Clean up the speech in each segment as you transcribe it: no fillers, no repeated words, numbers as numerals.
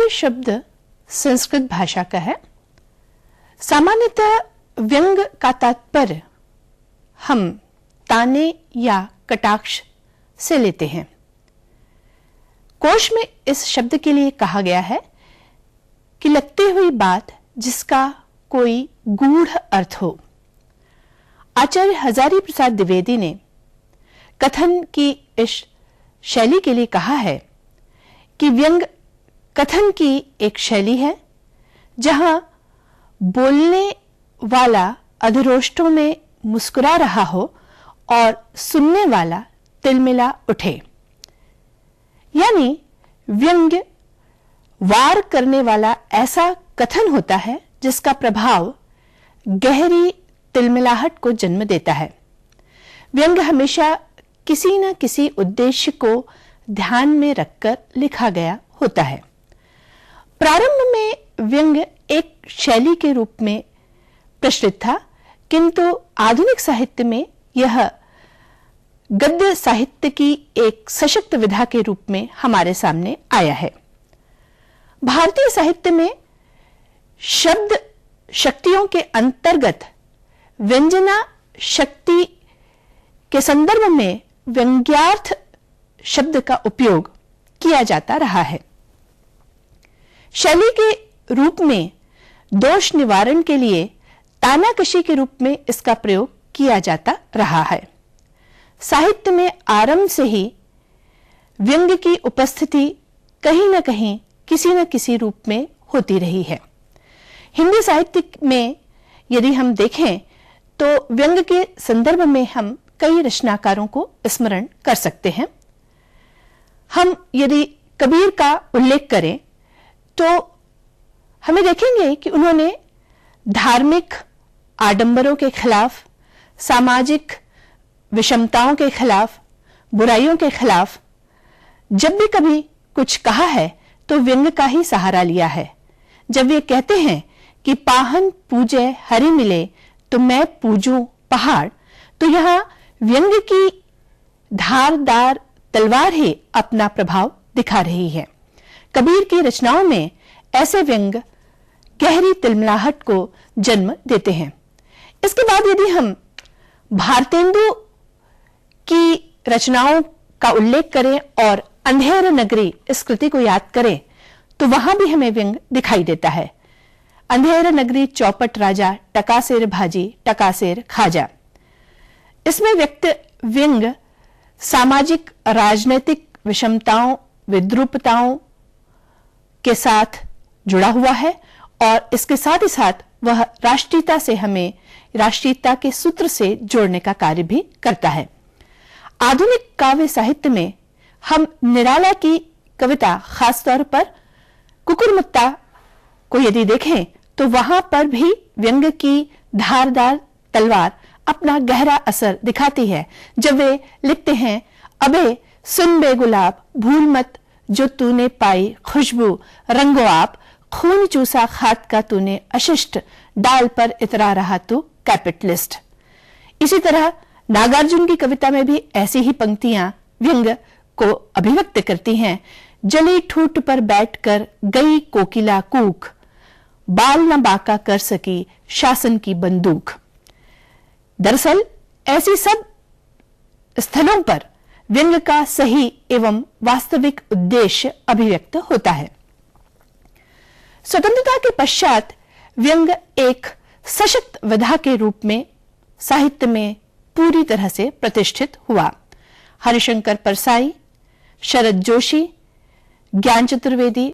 काव्य शब्द संस्कृत भाषा का है। सामान्यतः व्यंग का तात्पर्य हम ताने या कटाक्ष से लेते हैं। कोश में इस शब्द के लिए कहा गया है कि लगती हुई बात जिसका कोई गूढ़ अर्थ हो। आचार्य हजारी प्रसाद द्विवेदी ने कथन की इस शैली के लिए कहा है कि व्यंग कथन की एक शैली है जहां बोलने वाला अधरोष्ठों में मुस्कुरा रहा हो और सुनने वाला तिलमिला उठे। यानी व्यंग्य वार करने वाला ऐसा कथन होता है जिसका प्रभाव गहरी तिलमिलाहट को जन्म देता है। व्यंग्य हमेशा किसी न किसी उद्देश्य को ध्यान में रखकर लिखा गया होता है। प्रारंभ में व्यंग्य एक शैली के रूप में प्रचलित था, किंतु आधुनिक साहित्य में यह गद्य साहित्य की एक सशक्त विधा के रूप में हमारे सामने आया है। भारतीय साहित्य में शब्द शक्तियों के अंतर्गत व्यंजना शक्ति के संदर्भ में व्यंग्यार्थ शब्द का उपयोग किया जाता रहा है। शैली के रूप में दोष निवारण के लिए तानाकशी के रूप में इसका प्रयोग किया जाता रहा है। साहित्य में आरंभ से ही व्यंग्य की उपस्थिति कहीं न कहीं किसी न किसी रूप में होती रही है। हिंदी साहित्य में यदि हम देखें तो व्यंग्य के संदर्भ में हम कई रचनाकारों को स्मरण कर सकते हैं। हम यदि कबीर का उल्लेख करें तो हमें देखेंगे कि उन्होंने धार्मिक आडंबरों के खिलाफ, सामाजिक विषमताओं के खिलाफ, बुराइयों के खिलाफ जब भी कभी कुछ कहा है तो व्यंग्य का ही सहारा लिया है। जब वे कहते हैं कि पाहन पूजे हरि मिले तो मैं पूजूं पहाड़, तो यहां व्यंग्य की धारदार तलवार ही अपना प्रभाव दिखा रही है। कबीर की रचनाओं में ऐसे व्यंग्य गहरी तिलमिलाहट को जन्म देते हैं। इसके बाद यदि हम भारतेंदु की रचनाओं का उल्लेख करें और अंधेर नगरी इस कृति को याद करें तो वहां भी हमें व्यंग्य दिखाई देता है। अंधेर नगरी चौपट राजा, टकासेर भाजी टकासेर खाजा। इसमें व्यक्त व्यंग्य सामाजिक राजनीतिक विषमताओं, विद्रूपताओं के साथ जुड़ा हुआ है और इसके साथ ही साथ वह राष्ट्रीयता से हमें राष्ट्रीयता के सूत्र से जोड़ने का कार्य भी करता है। आधुनिक काव्य साहित्य में हम निराला की कविता, खासतौर पर कुकुरमुत्ता को यदि देखें तो वहां पर भी व्यंग्य की धारदार तलवार अपना गहरा असर दिखाती है। जब वे लिखते हैं, अबे सुन बे गुलाब भूल मत जो तूने पाई खुशबू रंगो आप, खून चूसा खात का तूने अशिष्ट, डाल पर इतरा रहा तू कैपिटलिस्ट। इसी तरह नागार्जुन की कविता में भी ऐसी ही पंक्तियां व्यंग्य को अभिव्यक्त करती हैं। जली ठूठ पर बैठकर गई कोकिला कूक, बाल न बाका कर सकी शासन की बंदूक। दरअसल ऐसी सब स्थलों पर व्यंग्य का सही एवं वास्तविक उद्देश्य अभिव्यक्त होता है। स्वतंत्रता के पश्चात व्यंग्य एक सशक्त विधा के रूप में साहित्य में पूरी तरह से प्रतिष्ठित हुआ। हरिशंकर परसाई, शरद जोशी, ज्ञान चतुर्वेदी,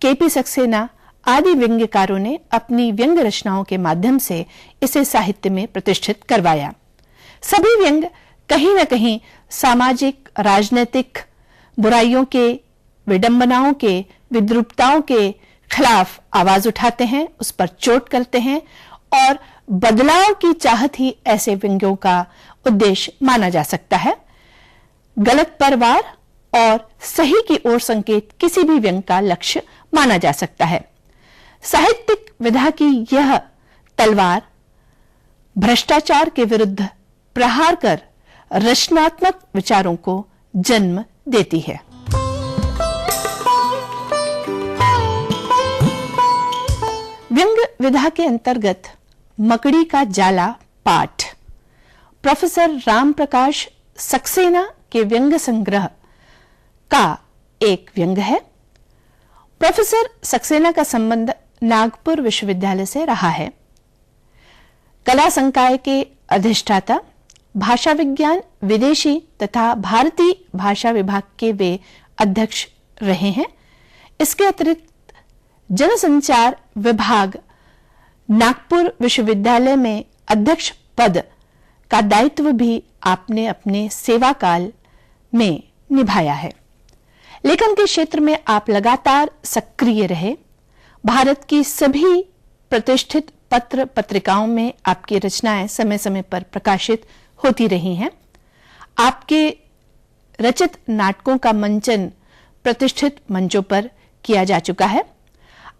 केपी सक्सेना आदि व्यंग्यकारों ने अपनी व्यंग्य रचनाओं के माध्यम से इसे साहित्य में प्रतिष्ठित करवाया। सभी व्यंग्य कहीं न कहीं सामाजिक, राजनीतिक बुराइयों के, विडंबनाओं के, विद्रूपताओं के खिलाफ आवाज उठाते हैं, उस पर चोट करते हैं और बदलाव की चाहत ही ऐसे व्यंग्यों का उद्देश्य माना जा सकता है। गलत पर वार और सही की ओर संकेत किसी भी व्यंग्य का लक्ष्य माना जा सकता है। साहित्यिक विधा की यह तलवार भ्रष्टाचार के विरुद्ध प्रहार कर रचनात्मक विचारों को जन्म देती है। विधा के अंतर्गत मकड़ी का जाला पाठ प्रोफेसर राम प्रकाश सक्सेना के व्यंग संग्रह का एक व्यंग है। प्रोफेसर सक्सेना का संबंध नागपुर विश्वविद्यालय से रहा है। कला संकाय के अधिष्ठाता, भाषा विज्ञान, विदेशी तथा भारतीय भाषा विभाग के वे अध्यक्ष रहे हैं। इसके अतिरिक्त जनसंचार विभाग नागपुर विश्वविद्यालय में अध्यक्ष पद का दायित्व भी आपने अपने सेवा काल में निभाया है। लेखन के क्षेत्र में आप लगातार सक्रिय रहे। भारत की सभी प्रतिष्ठित पत्र पत्रिकाओं में आपकी रचनाएं समय समय पर प्रकाशित होती रही हैं। आपके रचित नाटकों का मंचन प्रतिष्ठित मंचों पर किया जा चुका है।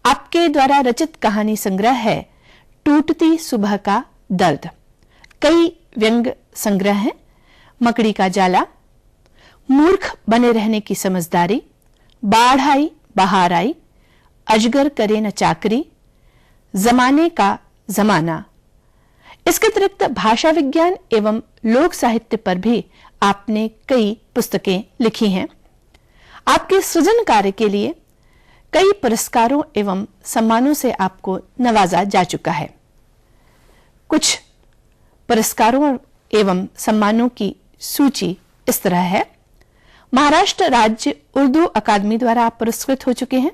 आपके द्वारा रचित कहानी संग्रह है टूटती सुबह का दर्द। कई व्यंग संग्रह हैं, मकड़ी का जाला, मूर्ख बने रहने की समझदारी, बाढ़ आई बहार आई, अजगर करे न चाकरी, जमाने का जमाना। इसके अतिरिक्त भाषा विज्ञान एवं लोक साहित्य पर भी आपने कई पुस्तकें लिखी हैं। आपके सृजन कार्य के लिए कई पुरस्कारों एवं सम्मानों से आपको नवाजा जा चुका है। कुछ पुरस्कारों एवं सम्मानों की सूची इस तरह है। महाराष्ट्र राज्य उर्दू अकादमी द्वारा आप पुरस्कृत हो चुके हैं।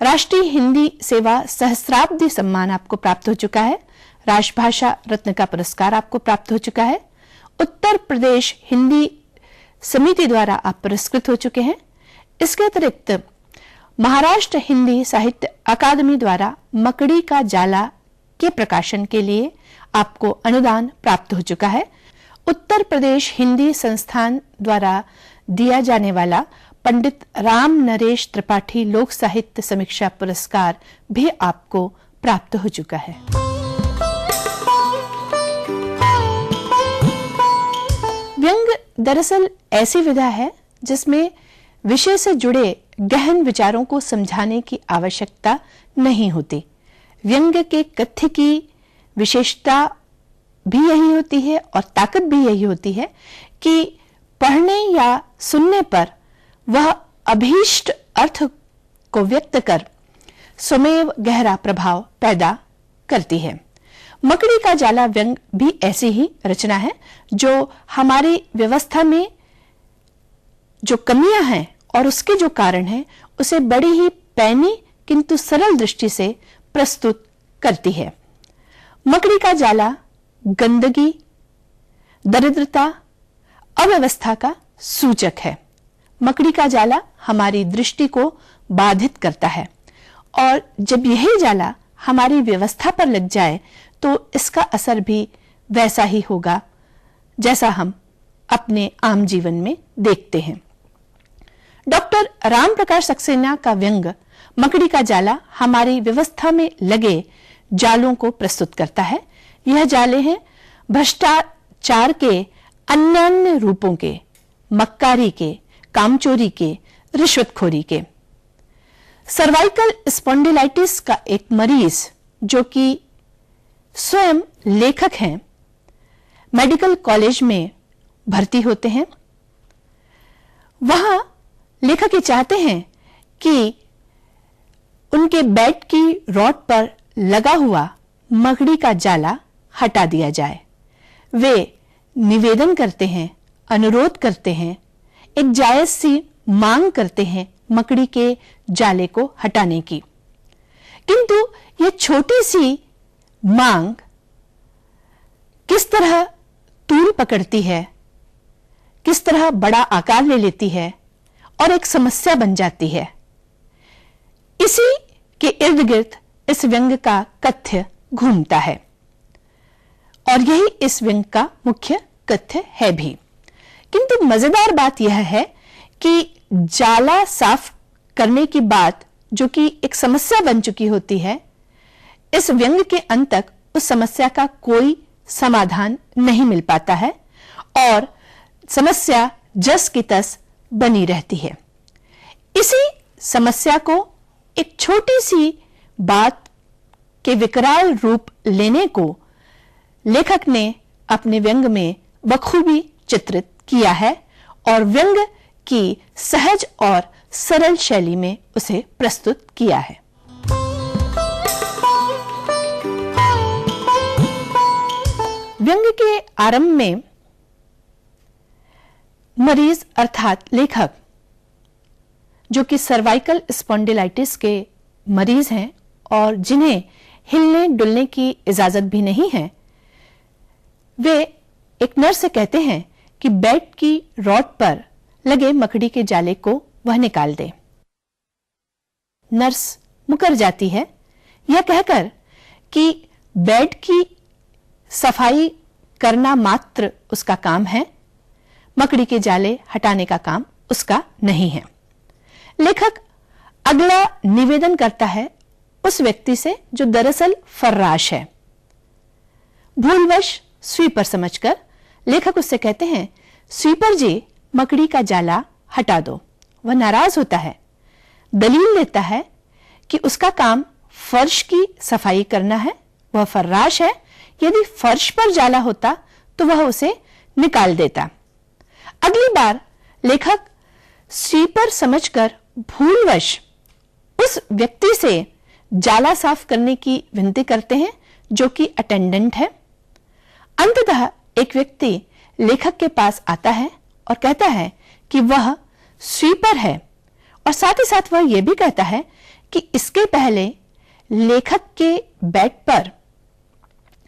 राष्ट्रीय हिंदी सेवा सहस्राब्दी सम्मान आपको प्राप्त हो चुका है। राजभाषा रत्न का पुरस्कार आपको प्राप्त हो चुका है। उत्तर प्रदेश हिंदी समिति द्वारा आप पुरस्कृत हो चुके हैं। इसके अतिरिक्त महाराष्ट्र हिंदी साहित्य अकादमी द्वारा मकड़ी का जाला के प्रकाशन के लिए आपको अनुदान प्राप्त हो चुका है। उत्तर प्रदेश हिंदी संस्थान द्वारा दिया जाने वाला पंडित राम नरेश त्रिपाठी लोक साहित्य समीक्षा पुरस्कार भी आपको प्राप्त हो चुका है। व्यंग दरअसल ऐसी विधा है जिसमें विषय से जुड़े गहन विचारों को समझाने की आवश्यकता नहीं होती। व्यंग के कथ्य की विशेषता भी यही होती है और ताकत भी यही होती है कि पढ़ने या सुनने पर वह अभीष्ट अर्थ को व्यक्त कर स्वमेव गहरा प्रभाव पैदा करती है। मकड़ी का जाला व्यंग भी ऐसी ही रचना है जो हमारी व्यवस्था में जो कमियां हैं और उसके जो कारण हैं उसे बड़ी ही पैनी किंतु सरल दृष्टि से प्रस्तुत करती है। मकड़ी का जाला गंदगी, दरिद्रता, अव्यवस्था का सूचक है। मकड़ी का जाला हमारी दृष्टि को बाधित करता है और जब यही जाला हमारी व्यवस्था पर लग जाए तो इसका असर भी वैसा ही होगा जैसा हम अपने आम जीवन में देखते हैं। डॉक्टर राम प्रकाश सक्सेना का व्यंग मकड़ी का जाला हमारी व्यवस्था में लगे जालों को प्रस्तुत करता है। यह जाले हैं भ्रष्टाचार के अन्य रूपों के, मक्कारी के, कामचोरी के, रिश्वतखोरी के। सर्वाइकल स्पॉन्डिलाइटिस का एक मरीज जो कि स्वयं लेखक हैं, मेडिकल कॉलेज में भर्ती होते हैं। वहां लेखक ये चाहते हैं कि उनके बेड की रॉड पर लगा हुआ मकड़ी का जाला हटा दिया जाए। वे निवेदन करते हैं, अनुरोध करते हैं, एक जायज सी मांग करते हैं मकड़ी के जाले को हटाने की। किंतु यह छोटी सी मांग किस तरह तूल पकड़ती है, किस तरह बड़ा आकार ले लेती है और एक समस्या बन जाती है। इसी के इर्द गिर्द इस व्यंग का कथ्य घूमता है और यही इस व्यंग का मुख्य कथ्य है भी। किंतु मजेदार बात यह है कि जाला साफ करने की बात जो कि एक समस्या बन चुकी होती है, इस व्यंग के अंत तक उस समस्या का कोई समाधान नहीं मिल पाता है और समस्या जस की तस बनी रहती है। इसी समस्या को एक छोटी सी बात के विकराल रूप लेने को लेखक ने अपने व्यंग में बखूबी चित्रित किया है और व्यंग की सहज और सरल शैली में उसे प्रस्तुत किया है। व्यंग के आरंभ में मरीज अर्थात लेखक जो कि सर्वाइकल स्पॉन्डिलाइटिस के मरीज हैं और जिन्हें हिलने डुलने की इजाजत भी नहीं है, वे एक नर्स से कहते हैं कि बेड की रॉड पर लगे मकड़ी के जाले को वह निकाल दे। नर्स मुकर जाती है यह कहकर कि बेड की सफाई करना मात्र उसका काम है, मकड़ी के जाले हटाने का काम उसका नहीं है। लेखक अगला निवेदन करता है उस व्यक्ति से जो दरअसल फर्राश है। भूलवश स्वीपर समझकर लेखक उससे कहते हैं, स्वीपर जी मकड़ी का जाला हटा दो। वह नाराज होता है, दलील देता है कि उसका काम फर्श की सफाई करना है, वह फर्राश है, यदि फर्श पर जाला होता तो वह उसे निकाल देता। अगली बार लेखक स्वीपर समझकर भूलवश उस व्यक्ति से जाला साफ करने की विनती करते हैं जो कि अटेंडेंट है। अंततः एक व्यक्ति लेखक के पास आता है और कहता है कि वह स्वीपर है और साथ ही साथ वह यह भी कहता है कि इसके पहले लेखक के बेड पर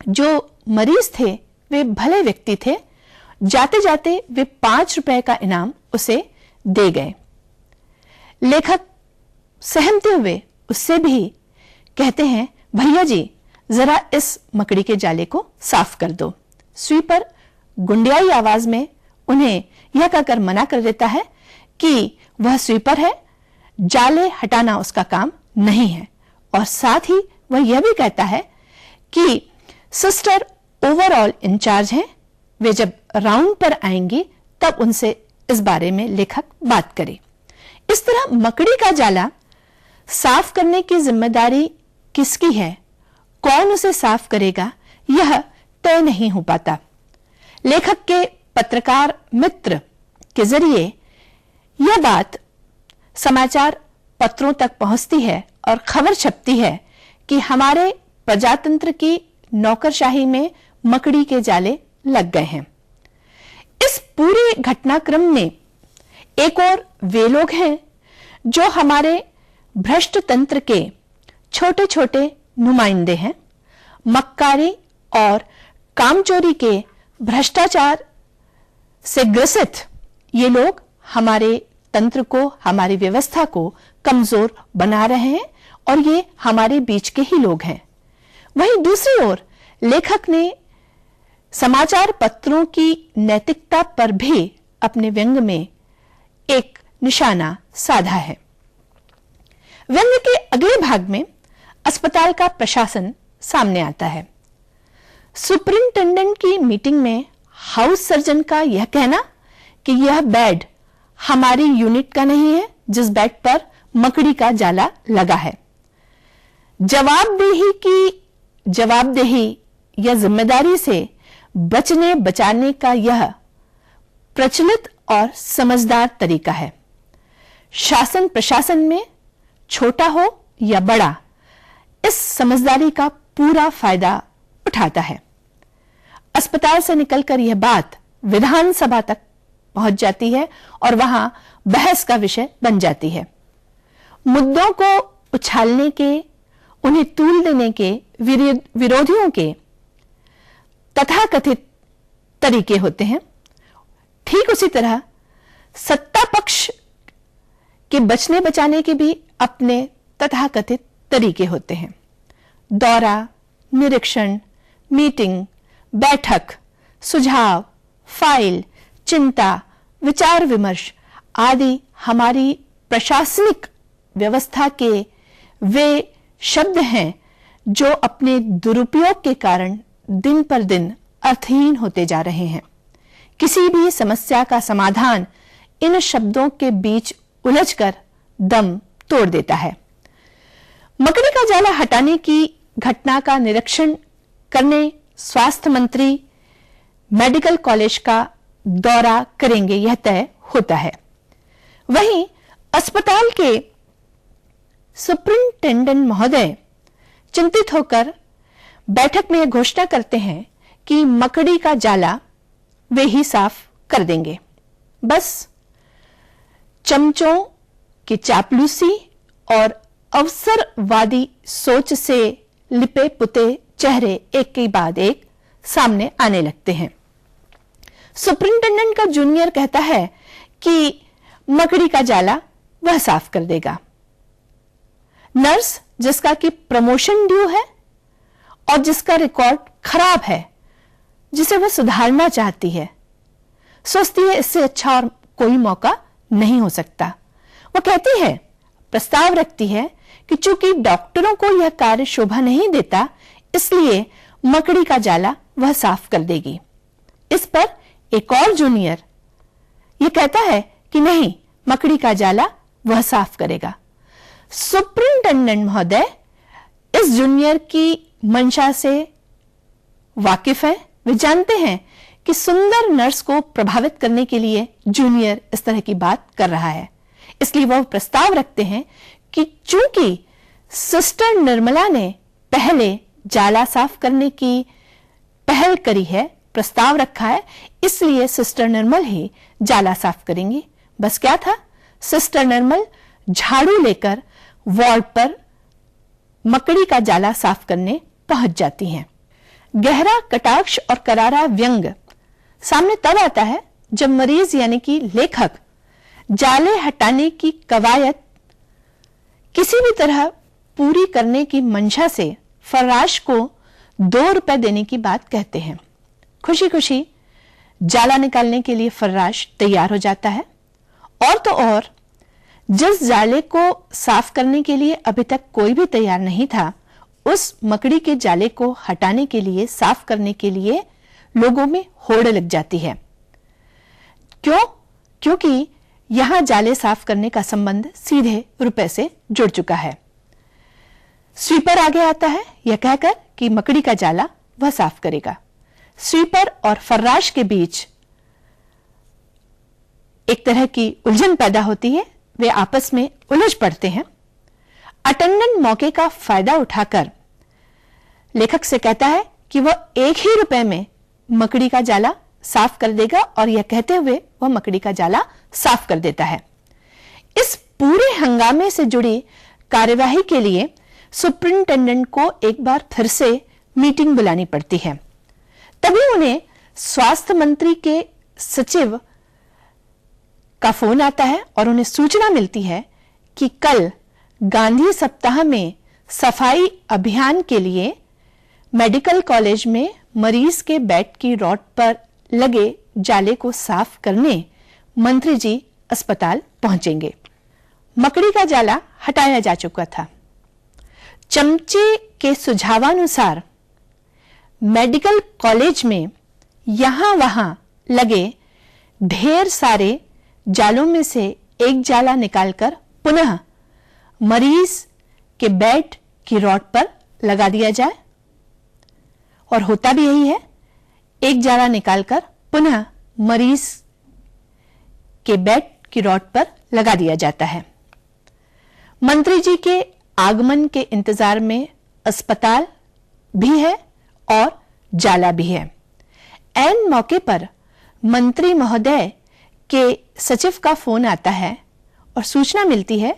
जो मरीज थे वे भले व्यक्ति थे, जाते जाते वे 5 रुपए का इनाम उसे दे गए। लेखक सहमते हुए उससे भी कहते हैं, भैया जी जरा इस मकड़ी के जाले को साफ कर दो। स्वीपर गुंडियाई आवाज में उन्हें यह कहकर मना कर देता है कि वह स्वीपर है, जाले हटाना उसका काम नहीं है और साथ ही वह यह भी कहता है कि सिस्टर ओवरऑल इंचार्ज हैं, वे जब राउंड पर आएंगी तब उनसे इस बारे में लेखक बात करे। इस तरह मकड़ी का जाला साफ करने की जिम्मेदारी किसकी है, कौन उसे साफ करेगा, यह तय नहीं हो पाता। लेखक के पत्रकार मित्र के जरिए यह बात समाचार पत्रों तक पहुंचती है और खबर छपती है कि हमारे प्रजातंत्र की नौकरशाही में मकड़ी के जाले लग गए हैं। इस पूरे घटनाक्रम में एक और वे लोग हैं जो हमारे भ्रष्ट तंत्र के छोटे छोटे नुमाइंदे हैं। मक्कारी और कामचोरी के भ्रष्टाचार से ग्रसित ये लोग हमारे तंत्र को, हमारी व्यवस्था को कमजोर बना रहे हैं और ये हमारे बीच के ही लोग हैं। वहीं दूसरी ओर लेखक ने समाचार पत्रों की नैतिकता पर भी अपने व्यंग में एक निशाना साधा है। व्यंग के अगले भाग में अस्पताल का प्रशासन सामने आता है। सुपरिंटेंडेंट की मीटिंग में हाउस सर्जन का यह कहना कि यह बेड हमारी यूनिट का नहीं है जिस बेड पर मकड़ी का जाला लगा है। जवाबदेही या जिम्मेदारी से बचने बचाने का यह प्रचलित और समझदार तरीका है। शासन प्रशासन में छोटा हो या बड़ा इस समझदारी का पूरा फायदा उठाता है। अस्पताल से निकलकर यह बात विधानसभा तक पहुंच जाती है और वहां बहस का विषय बन जाती है। मुद्दों को उछालने के, उन्हें तूल देने के विरोधियों के तथाकथित तरीके होते हैं। ठीक उसी तरह सत्ता पक्ष के बचने बचाने के भी अपने तथाकथित तरीके होते हैं। दौरा, निरीक्षण, मीटिंग, बैठक, सुझाव, फाइल, चिंता, विचार विमर्श आदि हमारी प्रशासनिक व्यवस्था के वे शब्द हैं जो अपने दुरुपयोग के कारण दिन पर दिन अर्थहीन होते जा रहे हैं। किसी भी समस्या का समाधान इन शब्दों के बीच उलझकर दम तोड़ देता है। मकड़ी का जाला हटाने की घटना का निरीक्षण करने स्वास्थ्य मंत्री मेडिकल कॉलेज का दौरा करेंगे, यह तय होता है। वहीं अस्पताल के सुपरिंटेंडेंट महोदय चिंतित होकर बैठक में यह घोषणा करते हैं कि मकड़ी का जाला वे ही साफ कर देंगे। बस चमचों की चापलूसी और अवसरवादी सोच से लिपे पुते चेहरे एक के बाद एक सामने आने लगते हैं। सुपरिंटेंडेंट का जूनियर कहता है कि मकड़ी का जाला वह साफ कर देगा। नर्स जिसका कि प्रमोशन ड्यू है और जिसका रिकॉर्ड खराब है, जिसे वह सुधारना चाहती है, सोचती है इससे अच्छा और कोई मौका नहीं हो सकता। वह कहती है, प्रस्ताव रखती है कि चूंकि डॉक्टरों को यह कार्य शोभा नहीं देता, इसलिए मकड़ी का जाला वह साफ कर देगी। इस पर एक और जूनियर यह कहता है कि नहीं, मकड़ी का जाला वह साफ करेगा। सुपरिंटेंडेंट महोदय इस जूनियर की मंशा से वाकिफ है। वे जानते हैं कि सुंदर नर्स को प्रभावित करने के लिए जूनियर इस तरह की बात कर रहा है, इसलिए वह प्रस्ताव रखते हैं कि चूंकि सिस्टर निर्मला ने पहले जाला साफ करने की पहल करी है, प्रस्ताव रखा है, इसलिए सिस्टर निर्मल ही जाला साफ करेंगी। बस क्या था, सिस्टर निर्मल झाड़ू लेकर वार्ड पर मकड़ी का जाला साफ करने पहुंच जाती हैं। गहरा कटाक्ष और करारा व्यंग सामने तब आता है जब मरीज यानी कि लेखक जाले हटाने की कवायद किसी भी तरह पूरी करने की मंशा से फर्राश को 2 रुपए देने की बात कहते हैं। खुशी खुशी जाला निकालने के लिए फर्राश तैयार हो जाता है। और तो और जिस जाले को साफ करने के लिए अभी तक कोई भी तैयार नहीं था, उस मकड़ी के जाले को हटाने के लिए, साफ करने के लिए लोगों में होड़ लग जाती है। क्यों? क्योंकि यहां जाले साफ करने का संबंध सीधे रुपए से जुड़ चुका है। स्वीपर आगे आता है यह कहकर कि मकड़ी का जाला वह साफ करेगा। स्वीपर और फर्राश के बीच एक तरह की उलझन पैदा होती है, वे आपस में उलझ पड़ते हैं। अटेंडेंट मौके का फायदा उठाकर लेखक से कहता है कि वह 1 ही रुपए में मकड़ी का जाला साफ कर देगा, और यह कहते हुए वह मकड़ी का जाला साफ कर देता है। इस पूरे हंगामे से जुड़ी कार्यवाही के लिए सुपरिंटेंडेंट को एक बार फिर से मीटिंग बुलानी पड़ती है। तभी उन्हें स्वास्थ्य मंत्री के सचिव का फोन आता है और उन्हें सूचना मिलती है कि कल गांधी सप्ताह में सफाई अभियान के लिए मेडिकल कॉलेज में मरीज के बेड की रॉड पर लगे जाले को साफ करने मंत्री जी अस्पताल पहुंचेंगे। मकड़ी का जाला हटाया जा चुका था। चमचे के सुझावानुसार मेडिकल कॉलेज में यहां वहां लगे ढेर सारे जालों में से एक जाला निकालकर पुनः मरीज के बेड की रॉड पर लगा दिया जाए, और होता भी यही है। एक जाला निकालकर पुनः मरीज के बेड की रॉड पर लगा दिया जाता है। मंत्री जी के आगमन के इंतजार में अस्पताल भी है और जाला भी है। ऐन मौके पर मंत्री महोदय के सचिव का फोन आता है और सूचना मिलती है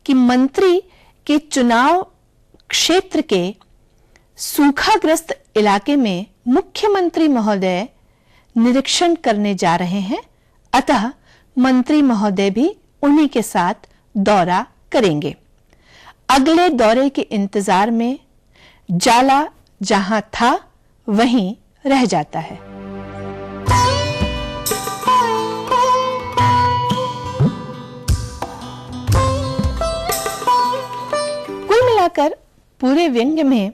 कि मंत्री के चुनाव क्षेत्र के सूखाग्रस्त इलाके में मुख्यमंत्री महोदय निरीक्षण करने जा रहे हैं, अतः मंत्री महोदय भी उन्हीं के साथ दौरा करेंगे। अगले दौरे के इंतजार में जाला जहां था वहीं रह जाता है। कुल मिलाकर पूरे व्यंग्य में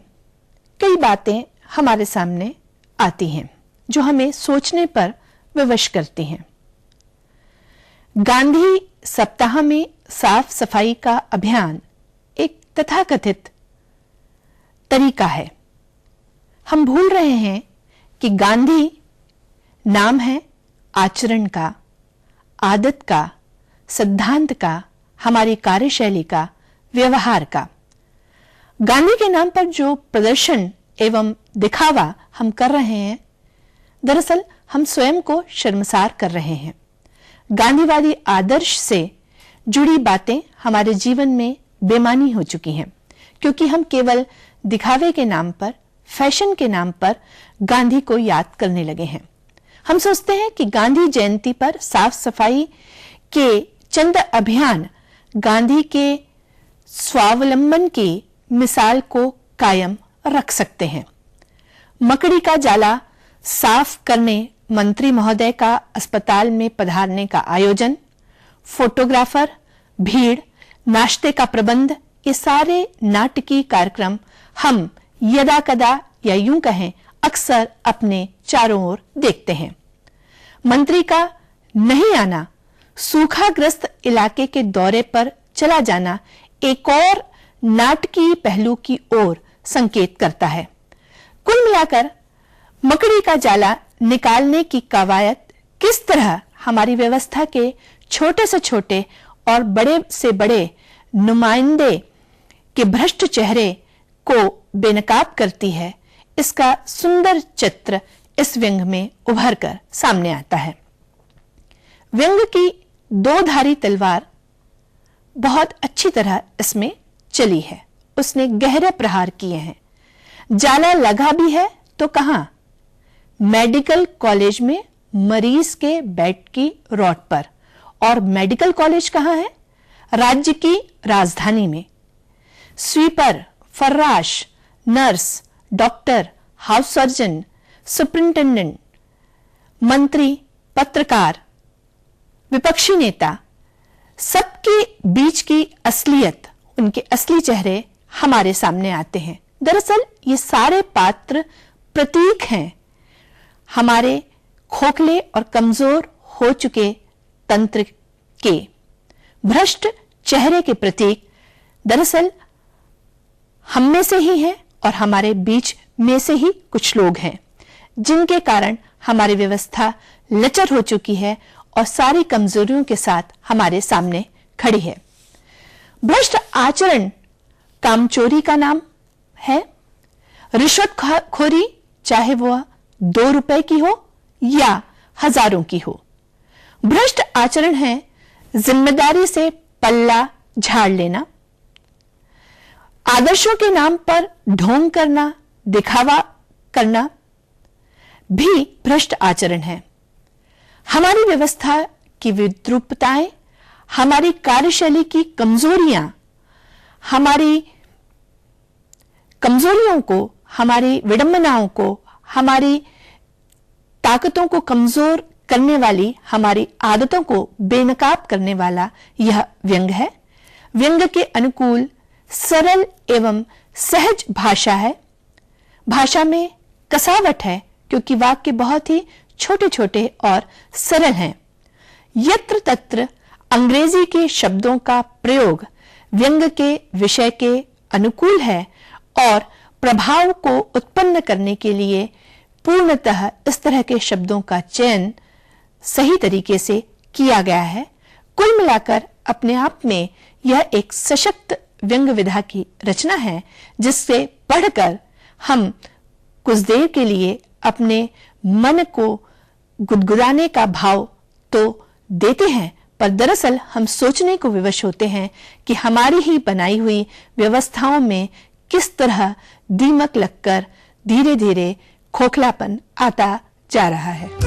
कई बातें हमारे सामने आती हैं जो हमें सोचने पर विवश करती हैं। गांधी सप्ताह में साफ सफाई का अभियान एक तथाकथित तरीका है। हम भूल रहे हैं कि गांधी नाम है आचरण का, आदत का, सिद्धांत का, हमारी कार्यशैली का, व्यवहार का। गांधी के नाम पर जो प्रदर्शन एवं दिखावा हम कर रहे हैं, दरअसल हम स्वयं को शर्मसार कर रहे हैं। गांधीवादी आदर्श से जुड़ी बातें हमारे जीवन में बेमानी हो चुकी हैं, क्योंकि हम केवल दिखावे के नाम पर, फैशन के नाम पर गांधी को याद करने लगे हैं। हम सोचते हैं कि गांधी जयंती पर साफ सफाई के चंद अभियान गांधी के स्वावलंबन की मिसाल को कायम रख सकते हैं। मकड़ी का जाला साफ करने मंत्री महोदय का अस्पताल में पधारने का आयोजन, फोटोग्राफर, भीड़, नाश्ते का प्रबंध, ये सारे नाटकीय कार्यक्रम हम यदा कदा या यूं कहें अक्सर अपने चारों ओर देखते हैं। मंत्री का नहीं आना, सूखाग्रस्त इलाके के दौरे पर चला जाना एक और नाटकीय पहलू की ओर संकेत करता है। कुल मिलाकर मकड़ी का जाला निकालने की कवायद किस तरह हमारी व्यवस्था के छोटे से छोटे और बड़े से बड़े नुमाइंदे के भ्रष्ट चेहरे को बेनकाब करती है, इसका सुंदर चित्र इस व्यंग में उभर कर सामने आता है। व्यंग की दो धारी तलवार बहुत अच्छी तरह इसमें चली है। उसने गहरे प्रहार किए हैं। जाला लगा भी है तो कहां? मेडिकल कॉलेज में मरीज के बेड की रॉड पर। और मेडिकल कॉलेज कहां है? राज्य की राजधानी में। स्वीपर, फर्राश, nurse, doctor, house surgeon, superintendent, मंत्री, पत्रकार, विपक्षी नेता, सबके बीच की असलियत, उनके असली चेहरे हमारे सामने आते हैं। दरअसल ये सारे पात्र प्रतीक हैं हमारे खोखले और कमजोर हो चुके तंत्र के। भ्रष्ट चेहरे के प्रतीक दरअसल हम में से ही हैं और हमारे बीच में से ही कुछ लोग हैं, जिनके कारण हमारी व्यवस्था लचर हो चुकी है और सारी कमजोरियों के साथ हमारे सामने खड़ी है। भ्रष्ट आचरण कामचोरी का नाम है। रिश्वतखोरी, चाहे वह 2 रुपए की हो या हजारों की हो। भ्रष्ट आचरण है जिम्मेदारी से पल्ला झाड़ लेना, आदर्शों के नाम पर ढोंग करना, दिखावा करना भी भ्रष्ट आचरण है। हमारी व्यवस्था की विद्रूपताएं, हमारी कार्यशैली की कमजोरियां, हमारी कमजोरियों को, हमारी विडंबनाओं को, हमारी ताकतों को कमजोर करने वाली हमारी आदतों को बेनकाब करने वाला यह व्यंग है। व्यंग के अनुकूल सरल एवं सहज भाषा है। भाषा में कसावट है क्योंकि वाक्य बहुत ही छोटे छोटे और सरल हैं। यत्र तत्र अंग्रेजी के शब्दों का प्रयोग व्यंग के विषय के अनुकूल है और प्रभाव को उत्पन्न करने के लिए पूर्णतः इस तरह के शब्दों का चयन सही तरीके से किया गया है। कुल मिलाकर अपने आप में यह एक सशक्त व्यंग विधा की रचना है, जिससे पढ़कर हम कुछ देर के लिए अपने मन को गुदगुदाने का भाव तो देते हैं, पर दरअसल हम सोचने को विवश होते हैं कि हमारी ही बनाई हुई व्यवस्थाओं में किस तरह दीमक लगकर धीरे धीरे खोखलापन आता जा रहा है।